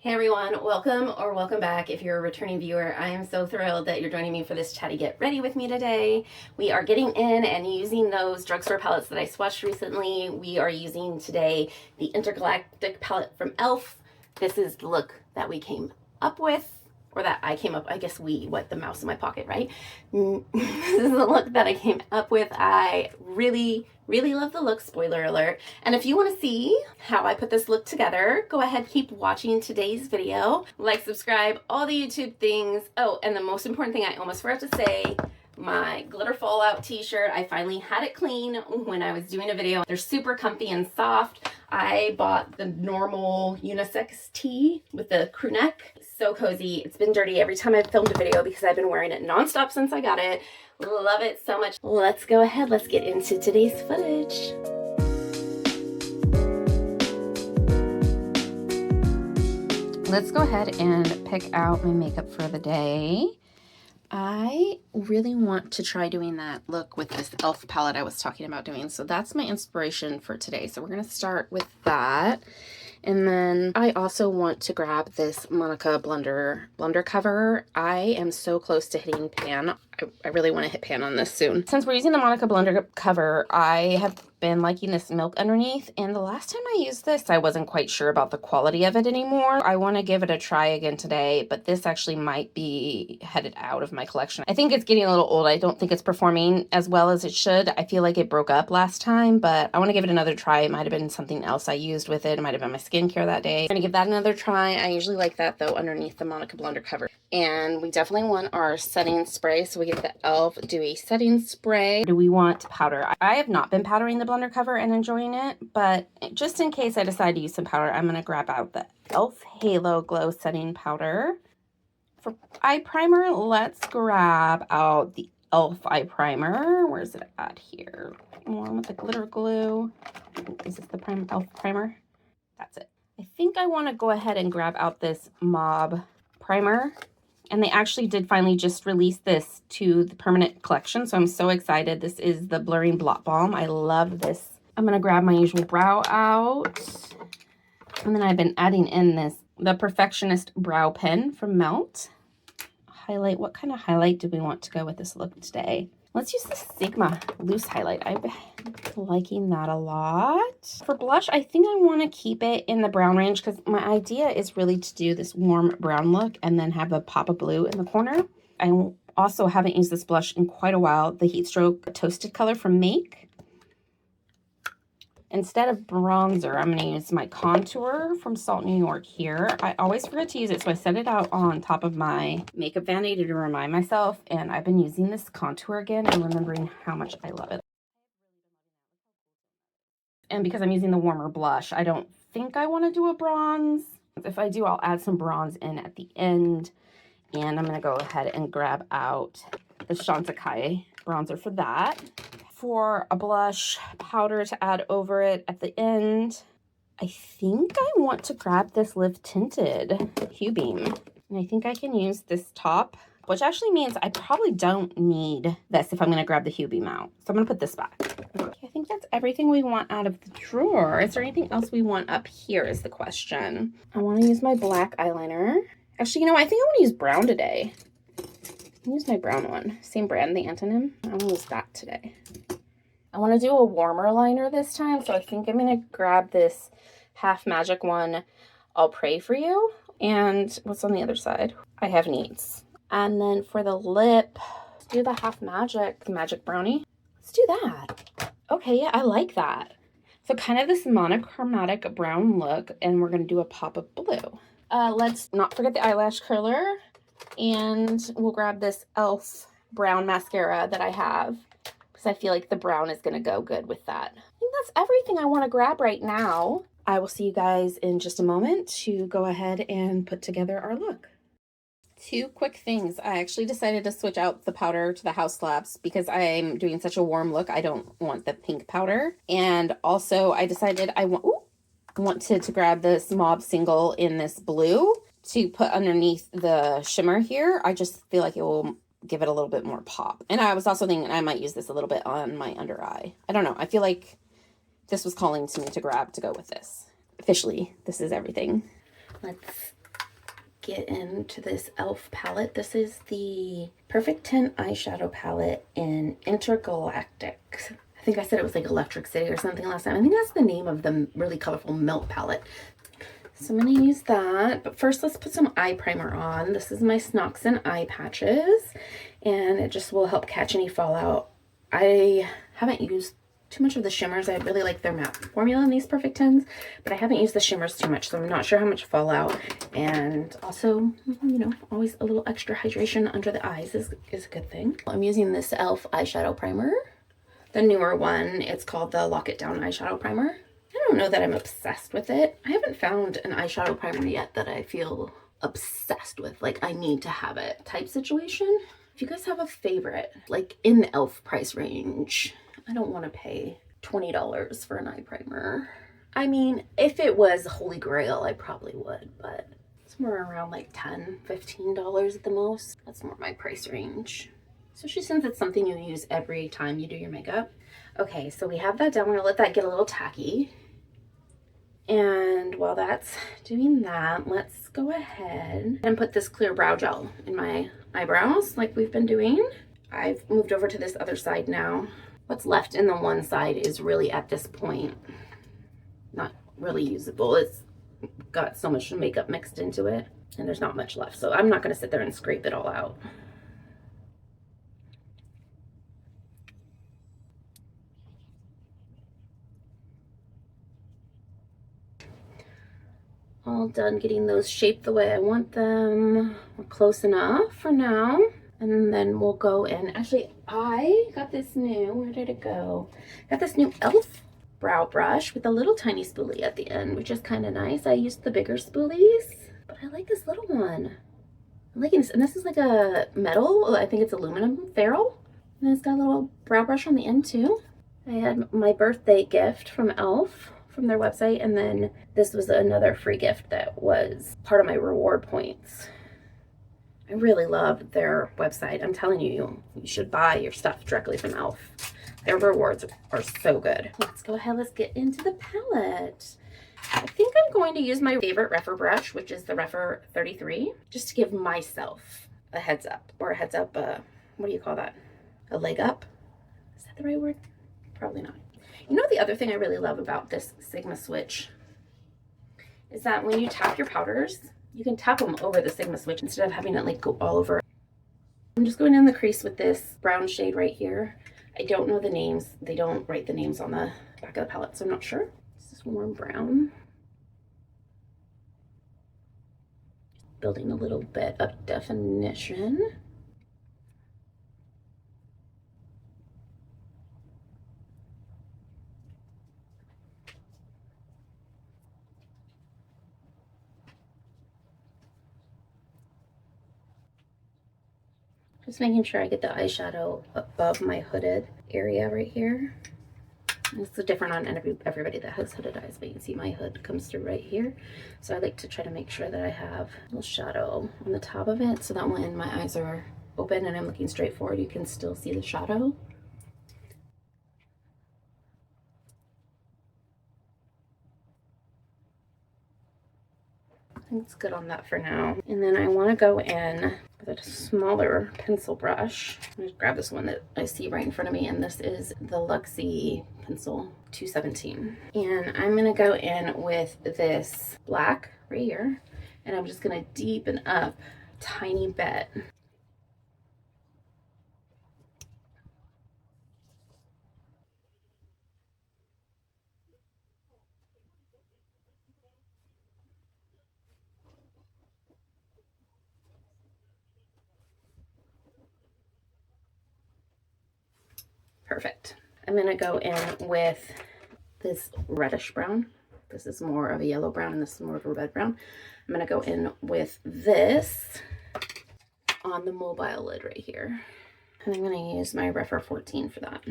Hey everyone, welcome or welcome back if you're a returning viewer. I am so thrilled that you're joining me for this chatty get ready with me today. We are getting in and using those drugstore palettes that I swatched recently. We are using today the Intergalactic palette from e.l.f. This is the look that we came up with, or that I came up, I guess the mouse in my pocket, right? This is the look that I came up with. I really love the look, spoiler alert. And if you want to see how I put this look together, go ahead, keep watching today's video. Like, subscribe, all the YouTube things. Oh, and the most important thing I almost forgot to say, my glitter fallout t-shirt. I finally had it clean when I was doing a video. They're super comfy and soft. I bought the normal unisex tee with the crew neck. So cozy. It's been dirty every time I've filmed a video because I've been wearing it nonstop since I got it. Love it so much. Let's go ahead. Let's get into today's footage. Let's go ahead and pick out my makeup for the day. I really want to try doing that look with this e.l.f. palette I was talking about doing. So that's my inspiration for today. So we're going to start with that. And then I also want to grab this Monica blender cover. I am so close to hitting pan. I really want to hit pan on this soon. Since we're using the Monica blender cover, I have been liking this milk underneath. And the last time I used this, I wasn't quite sure about the quality of it anymore. I want to give it a try again today, but this actually might be headed out of my collection. I think it's getting a little old. I don't think it's performing as well as it should. I feel like it broke up last time, but I want to give it another try. It might have been something else I used with it. It might have been my skincare that day. I'm going to give that another try. I usually like that though underneath the Monica blender cover. And we definitely want our setting spray. So we get the e.l.f. Dewy Setting Spray. Do we want powder? I have not been powdering the blender cover and enjoying it, but just in case I decide to use some powder, I'm going to grab out the e.l.f. Halo Glow Setting Powder. For eye primer, let's grab out the e.l.f. eye primer. Where's it at here? One with the glitter glue. Is this the e.l.f. primer? That's it. I think I want to go ahead and grab out this Mob primer. And they actually did finally just release this to the permanent collection. So I'm so excited. This is the Blurring Blot Balm. I love this. I'm going to grab my usual brow out. And then I've been adding in the Perfectionist Brow Pen from Melt. Highlight. What kind of highlight do we want to go with this look today? Let's use the Sigma Loose Highlight. I've been liking that a lot. For blush, I think I want to keep it in the brown range because my idea is really to do this warm brown look and then have a pop of blue in the corner. I also haven't used this blush in quite a while, the Heat Stroke Toasted color from Make. Instead of bronzer, I'm going to use my contour from Salt New York here. I always forget to use it, so I set it out on top of my makeup vanity to remind myself, and I've been using this contour again and remembering how much I love it. And because I'm using the warmer blush, I don't think I want to do a bronze. If I do, I'll add some bronze in at the end, and I'm going to go ahead and grab out the Chantecaille bronzer for that. For a blush powder to add over it at the end, I think I want to grab this Live Tinted Hue Beam. And I think I can use this top, which actually means I probably don't need this if I'm going to grab the Hue Beam out. So I'm going to put this back. Okay, I think that's everything we want out of the drawer. Is there anything else we want up here is the question. I want to use my black eyeliner. Actually, I think I want to use brown today. I'll use my brown one. Same brand, the Antonym. I want to use that today. I want to do a warmer liner this time, so I think I'm going to grab this Half Magic one, I'll Pray For You. And what's on the other side? I Have Needs. And then for the lip, let's do the Half Magic Brownie. Let's do that. Okay, yeah, I like that. So kind of this monochromatic brown look, and we're going to do a pop of blue. Let's not forget the eyelash curler, and we'll grab this e.l.f. brown mascara that I have, because I feel like the brown is going to go good with that. I think that's everything I want to grab right now. I will see you guys in just a moment to go ahead and put together our look. Two quick things. I actually decided to switch out the powder to the House Labs because I'm doing such a warm look. I don't want the pink powder. And also I decided I wanted to grab this Mob Single in this blue to put underneath the shimmer here. I just feel like it will give it a little bit more pop. And I was also thinking I might use this a little bit on my under eye. I don't know. I feel like this was calling to me to grab to go with this. Officially, this is everything. Let's get into this e.l.f. palette. This is the Perfect 10 eyeshadow palette in Intergalactic. I think I said it was like Electric City or something last time. I think that's the name of the really colorful milk palette. So I'm going to use that. But first, let's put some eye primer on. This is my Snoxen eye patches, and it just will help catch any fallout. I haven't used too much of the shimmers. I really like their matte formula in these Perfect 10s, but I haven't used the shimmers too much, so I'm not sure how much fallout. And also, you know, always a little extra hydration under the eyes is a good thing. I'm using this e.l.f. eyeshadow primer, the newer one. It's called the Lock It Down eyeshadow primer. I don't know that I'm obsessed with it. I haven't found an eyeshadow primer yet that I feel obsessed with, like I need to have it type situation. If you guys have a favorite, like in the e.l.f. price range, I don't want to pay $20 for an eye primer. I mean, if it was Holy Grail, I probably would, but it's more around like $10, $15 at the most. That's more my price range. Especially since it's something you use every time you do your makeup. Okay, so we have that done. We're gonna let that get a little tacky. And while that's doing that, let's go ahead and put this clear brow gel in my eyebrows like we've been doing. I've moved over to this other side now. What's left in the one side is really at this point not really usable. It's got so much makeup mixed into it and there's not much left. So I'm not gonna sit there and scrape it all out. All done getting those shaped the way I want them. We're close enough for now. And then we'll go in. Actually, I got this new, where did it go? Got this new e.l.f. brow brush with a little tiny spoolie at the end, which is kind of nice. I used the bigger spoolies, but I like this little one. I'm liking this. And this is like a metal, I think it's aluminum ferrule. And it's got a little brow brush on the end too. I had my birthday gift from e.l.f. from their website, and then this was another free gift that was part of my reward points. I really love their website. I'm telling you, you should buy your stuff directly from e.l.f. Their rewards are so good. Let's go ahead, let's get into the palette. I think I'm going to use my favorite Rephr brush, which is the Rephr 33, just to give myself a heads up, or a heads up, what do you call that? A leg up? Is that the right word? Probably not. You know, the other thing I really love about this Sigma switch is that when you tap your powders, you can tap them over the Sigma switch instead of having it like go all over. I'm just going in the crease with this brown shade right here. I don't know the names. They don't write the names on the back of the palette, so I'm not sure. This is warm brown. Building a little bit of definition. Just making sure I get the eyeshadow above my hooded area right here. It's different on everybody that has hooded eyes, but you can see my hood comes through right here. So I like to try to make sure that I have a little shadow on the top of it so that when my eyes are open and I'm looking straight forward, you can still see the shadow. I think it's good on that for now. And then I want to go in with a smaller pencil brush. I'm just grab this one that I see right in front of me, and this is the Luxie pencil 217. And I'm going to go in with this black right here, and I'm just going to deepen up a tiny bit. Perfect. I'm going to go in with this reddish brown. This is more of a yellow brown, and this is more of a red brown. I'm going to go in with this on the mobile lid right here. And I'm going to use my Rephr 14 for that.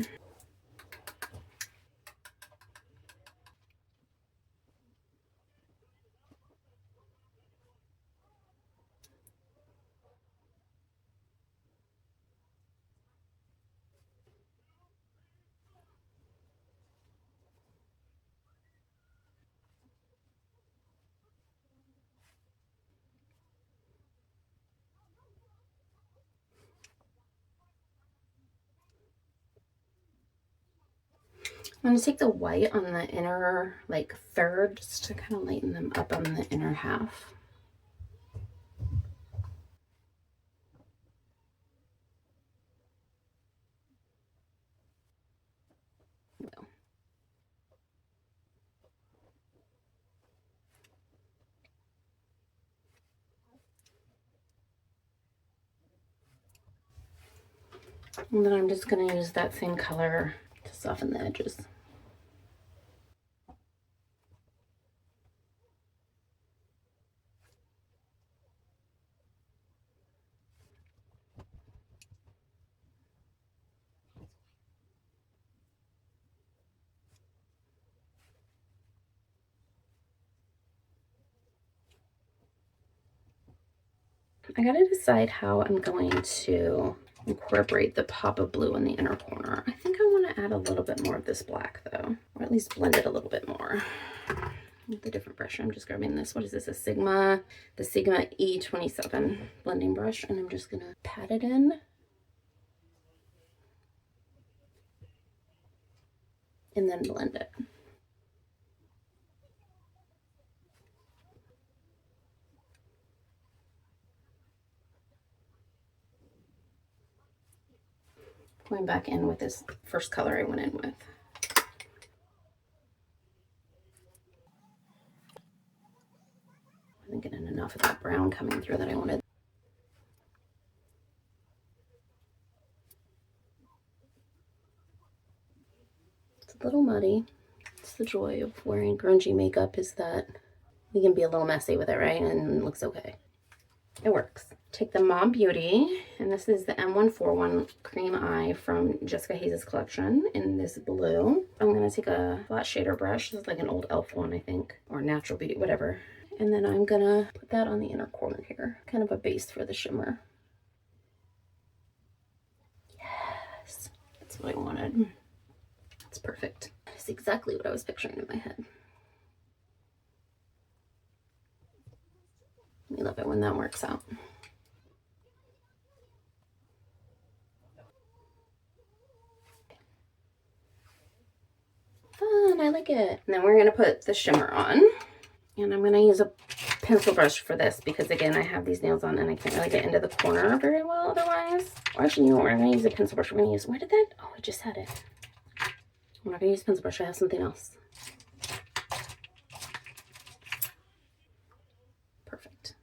I'm going to take the white on the inner, like, third, just to kind of lighten them up on the inner half. And then I'm just going to use that same color to soften the edges. I gotta decide how I'm going to incorporate the pop of blue in the inner corner. I think I want to add a little bit more of this black though, or at least blend it a little bit more. With a different brush, I'm just grabbing this. What is this? The Sigma E27 blending brush, and I'm just gonna pat it in. And then blend it. Going back in with this first color I went in with. I think getting enough of that brown coming through that I wanted. It's a little muddy. It's the joy of wearing grungy makeup, is that we can be a little messy with it, right? And it looks okay. It works. Take the Mom Beauty, and this is the M141 Cream Eye from Jessica Hayes' collection in this blue. I'm going to take a flat shader brush. This is like an old e.l.f. one, I think, or Natural Beauty, whatever. And then I'm going to put that on the inner corner here, kind of a base for the shimmer. Yes, that's what I wanted. That's perfect. It's exactly what I was picturing in my head. I love it when that works out. Fun, I like it. And then we're gonna put the shimmer on. And I'm gonna use a pencil brush for this because again, I have these nails on and I can't really get into the corner very well otherwise. Or actually, you know what, we're gonna use a pencil brush. We're gonna use, where did that, oh, I just had it. I'm not gonna use a pencil brush, I have something else. Perfect.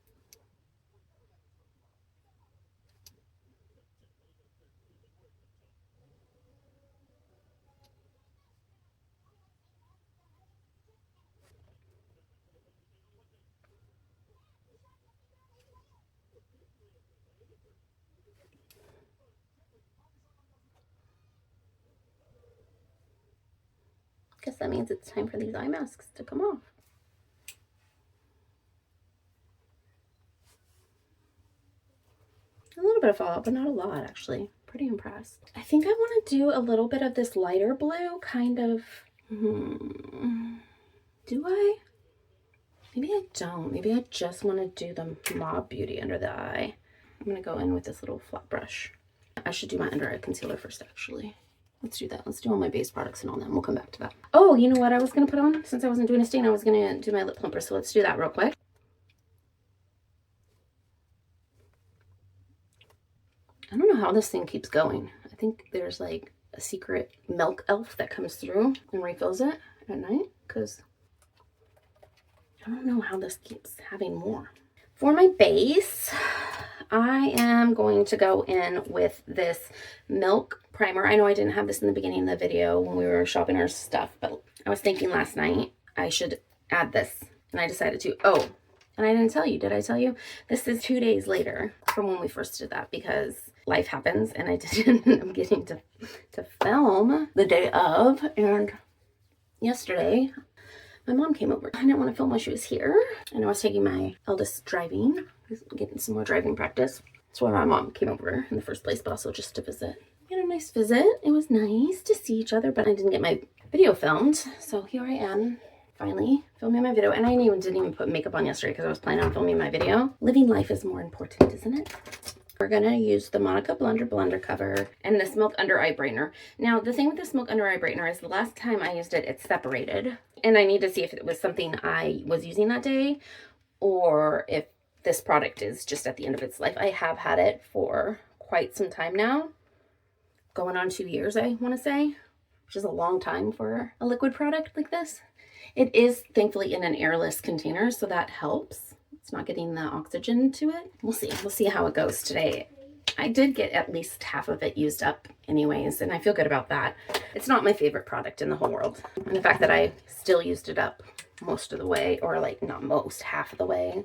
Guess that means it's time for these eye masks to come off. A little bit of fallout, but not a lot actually. Pretty impressed. I think I want to do a little bit of this lighter blue, kind of. Do I? Maybe I don't. Maybe I just want to do the Mob Beauty under the eye. I'm going to go in with this little flat brush. I should do my under eye concealer first, actually. Let's do that. Let's do all my base products and all that. We'll come back to that. Oh, you know what I was going to put on? Since I wasn't doing a stain, I was going to do my lip plumper. So let's do that real quick. I don't know how this thing keeps going. I think there's like a secret milk elf that comes through and refills it at night because I don't know how this keeps having more. For my base, I am going to go in with this Milk Primer. I know I didn't have this in the beginning of the video when we were shopping our stuff, but I was thinking last night I should add this, and I decided to. Oh, and I didn't tell you, did I tell you? This is 2 days later from when we first did that because life happens, and I didn't end up getting to film the day of, and yesterday my mom came over. I didn't want to film while she was here, and I was taking my eldest driving, getting some more driving practice. That's why my mom came over in the first place, but also just to visit. We had a nice visit. It was nice to see each other, but I didn't get my video filmed, so here I am, finally filming my video. And I didn't even put makeup on yesterday because I was planning on filming my video. Living life is more important, isn't it? We're going to use the Monica blender cover and this Milk Under Eye Brightener. Now, the thing with this Milk Under Eye Brightener is the last time I used it, it separated. And I need to see if it was something I was using that day or if this product is just at the end of its life. I have had it for quite some time now. Going on 2 years, I want to say, which is a long time for a liquid product like this. It is thankfully in an airless container, so that helps. It's not getting the oxygen to it. We'll see. We'll see how it goes today. I did get at least half of it used up anyways, and I feel good about that. It's not my favorite product in the whole world. And the fact that I still used it up most of the way, or like not most, half of the way,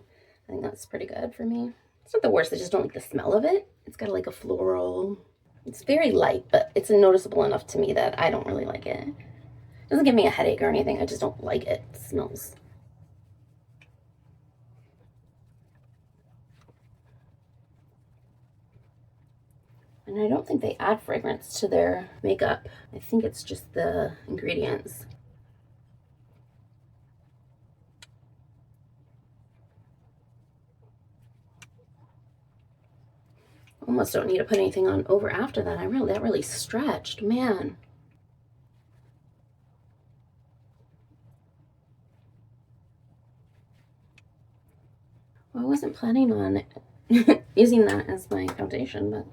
I think that's pretty good for me. It's not the worst. I just don't like the smell of it. It's got like a floral. It's very light, but it's noticeable enough to me that I don't really like it. It doesn't give me a headache or anything. I just don't like it. It smells. And I don't think they add fragrance to their makeup. I think it's just the ingredients. Almost don't need to put anything on over after that. That really stretched, man. Well, I wasn't planning on using that as my foundation, but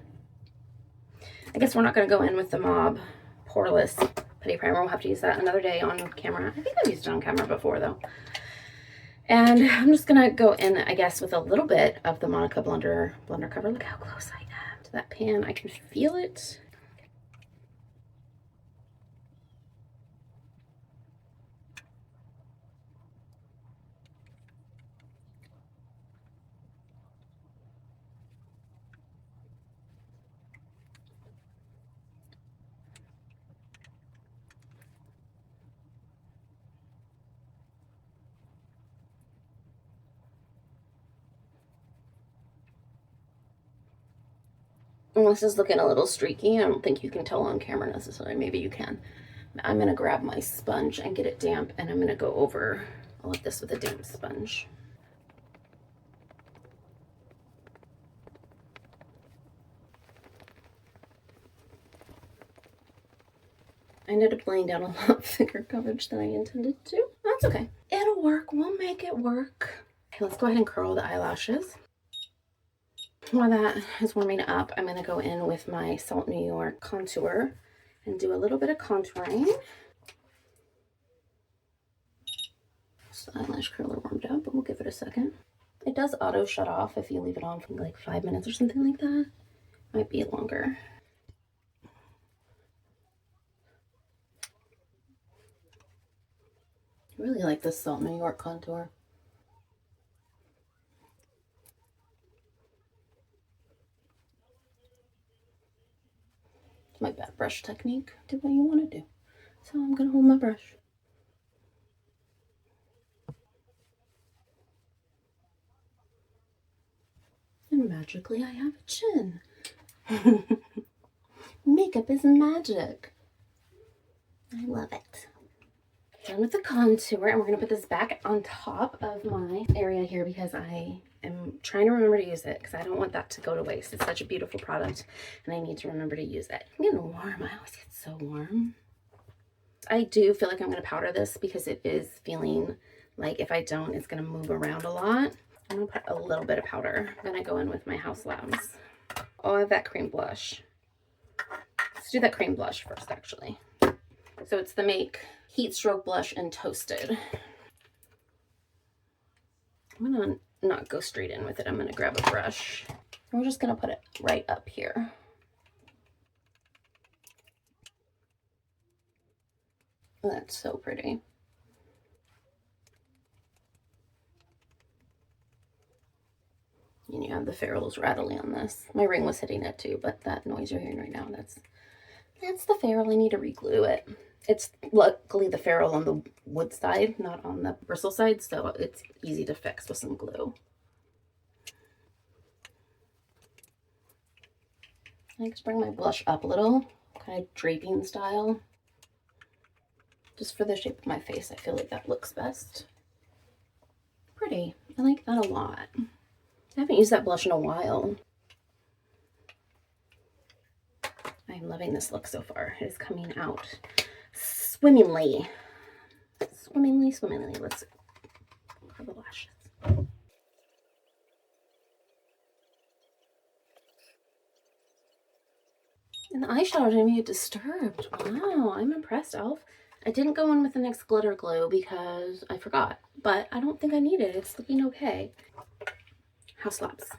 I guess we're not going to go in with the Mob Poreless Putty Primer. We'll have to use that another day on camera. I think I've used it on camera before, though. And I'm just going to go in, I guess, with a little bit of the Monica blender cover. Look how close I am to that pan. I can feel it. And this is looking a little streaky. I don't think you can tell on camera necessarily. Maybe you can. I'm going to grab my sponge and get it damp, and I'm going to go over all of this with a damp sponge. I ended up laying down a lot thicker coverage than I intended to. That's okay. It'll work. We'll make it work. Okay, let's go ahead and curl the eyelashes. While that is warming up, I'm going to go in with my Salt New York contour and do a little bit of contouring. So the eyelash curler warmed up, but we'll give it a second. It does auto shut off if you leave it on for like 5 minutes or something like that. Might be longer. I really like this Salt New York contour. It's my bad brush technique. Do what you want to do. So I'm going to hold my brush. And magically I have a chin. Makeup is magic. I love it. Done with the contour, and we're going to put this back on top of my area here because I am trying to remember to use it because I don't want that to go to waste. It's such a beautiful product and I need to remember to use it. I'm getting warm. I always get so warm. I do feel like I'm going to powder this because it is feeling like if I don't, it's going to move around a lot. I'm going to put a little bit of powder. I'm going to go in with my House Labs. Oh, I have that cream blush. Let's do that cream blush first, actually. So it's the Make Heat Stroke Blush in Toasted. I'm going to not go straight in with it. I'm going to grab a brush. And we're just going to put it right up here. Oh, that's so pretty. And you have the ferrules rattling on this. My ring was hitting it too, but that noise you're hearing right now, that's the ferrule. I need to re-glue it. It's luckily the ferrule on the wood side, not on the bristle side, so it's easy to fix with some glue. I just bring my blush up a little, kind of draping style. Just for the shape of my face, I feel like that looks best. Pretty. I like that a lot. I haven't used that blush in a while. I'm loving this look so far. It is coming out swimmingly. Swimmingly, swimmingly. Let's cover the lashes. And the eyeshadow didn't even get disturbed. Wow, I'm impressed, Elf. I didn't go in with the NYX glitter glue because I forgot, but I don't think I need it. It's looking okay. How slaps?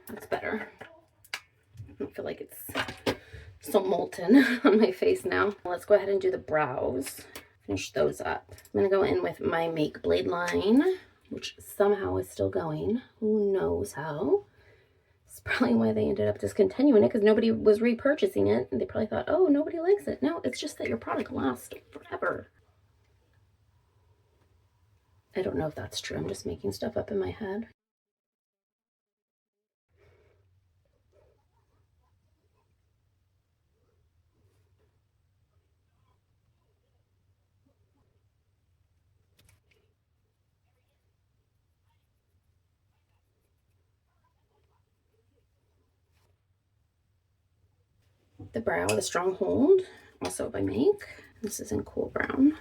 That's better. I don't feel like it's so molten on my face now. Let's go ahead and do the brows. Finish those up. I'm gonna go in with my Make Blade line, which somehow is still going. Who knows how? It's probably why they ended up discontinuing it, because nobody was repurchasing it, and they probably thought, oh, nobody likes it. No, it's just that your product lasts forever. I don't know if that's true. I'm just making stuff up in my head. The brow, the stronghold, also by Make. This is in Cool Brown.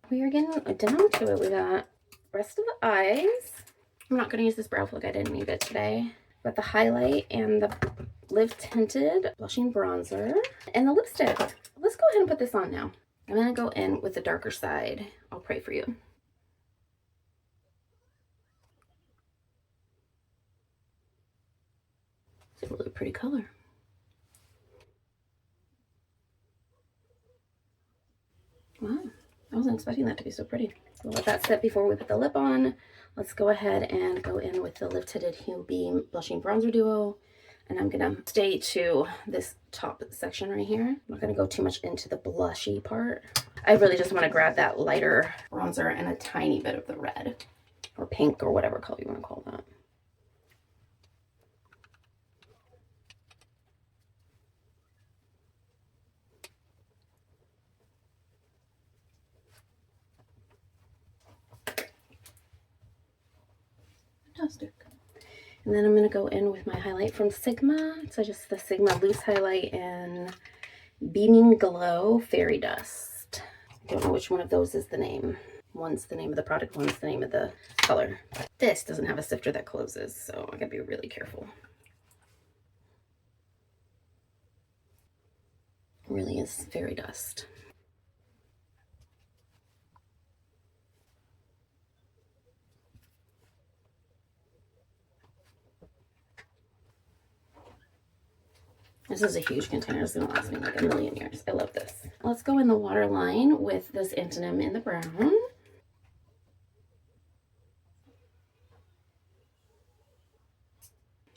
We are getting down to it. We got rest of the eyes. I'm not going to use this brow flick. I didn't need it today. But the highlight and the Live Tinted blushing bronzer and the lipstick. Let's go ahead and put this on now. I'm going to go in with the darker side. I'll pray for you. It's a really pretty color. Wow, I wasn't expecting that to be so pretty. We'll let that set before we put the lip on. Let's go ahead and go in with the Live Tinted Hue Beam Blushing Bronzer Duo. And I'm gonna stay to this top section right here. I'm not gonna go too much into the blushy part. I really just wanna grab that lighter bronzer and a tiny bit of the red or pink or whatever color you wanna call that. Fantastic. And then I'm going to go in with my highlight from Sigma. So just the Sigma Loose Highlight in Beaming Glow Fairy Dust. I don't know which one of those is the name. One's the name of the product, one's the name of the color. This doesn't have a sifter that closes, so I gotta be really careful. It really is Fairy Dust. This is a huge container. It's gonna last me like a million years. I love this. Let's go in the waterline with this Intinum in the brown.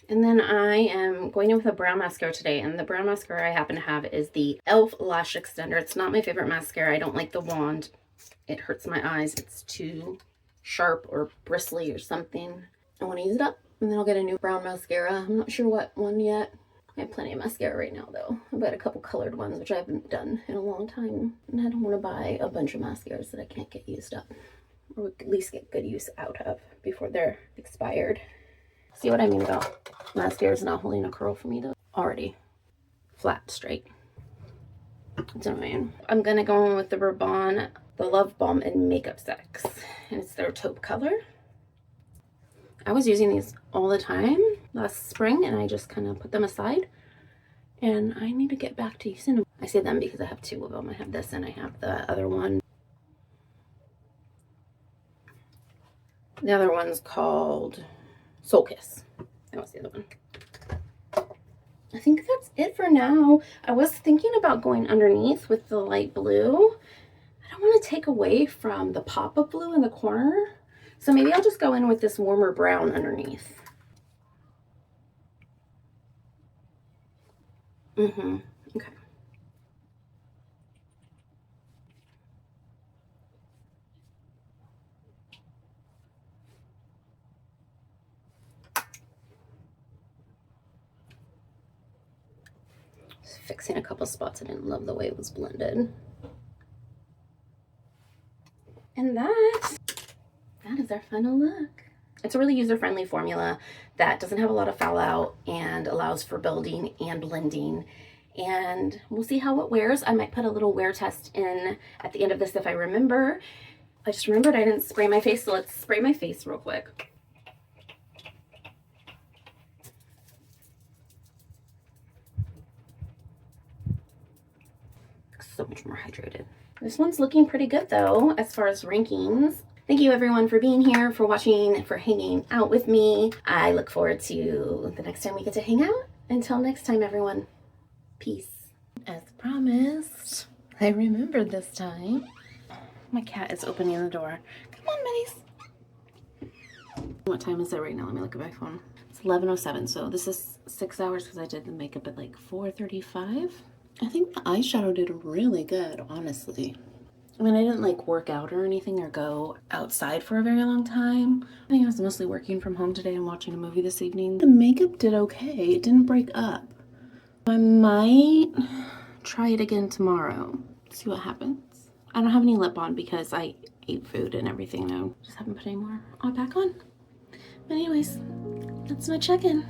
And then I am going in with a brown mascara today, and the brown mascara I happen to have is the e.l.f. Lash Extender. It's not my favorite mascara. I don't like the wand. It hurts my eyes. It's too sharp or bristly or something. I want to use it up, and then I'll get a new brown mascara. I'm not sure what one yet. I have plenty of mascara right now, though. I've got a couple colored ones, which I haven't done in a long time. And I don't want to buy a bunch of mascaras that I can't get used up, or at least get good use out of before they're expired. See what I mean about mascaras not holding a curl for me, though? Already flat, straight. It's annoying. I'm gonna go in with the Rabanne, the Love Balm in Makeup Sex, and it's their taupe color. I was using these all the time last spring, and I just kind of put them aside, and I need to get back to using them. I say them because I have two of them. I have this and I have the other one. The other one's called Soul Kiss. That was the other one. I think that's it for now. I was thinking about going underneath with the light blue. I don't want to take away from the pop of blue in the corner. So maybe I'll just go in with this warmer brown underneath. Okay. fixing a couple spots. I didn't love the way it was blended. And that is our final look. It's a really user-friendly formula that doesn't have a lot of fallout and allows for building and blending. And we'll see how it wears. I might put a little wear test in at the end of this if I remember. I just remembered I didn't spray my face, so let's spray my face real quick. So much more hydrated. This one's looking pretty good though, as far as rankings. Thank you everyone for being here, for watching, for hanging out with me. I look forward to the next time we get to hang out. Until next time, everyone, peace. As promised, I remembered this time. My cat is opening the door. Come on, Minnies. What time is it right now? Let me look at my phone. It's 11:07, so this is 6 hours because I did the makeup at like 4:35. I think the eyeshadow did really good, honestly. I mean, I didn't like work out or anything or go outside for a very long time. I think I was mostly working from home today and watching a movie this evening. The makeup did okay. It didn't break up. I might try it again tomorrow. See what happens. I don't have any lip on because I ate food and everything. I just haven't put any more back on. But anyways, that's my check-in.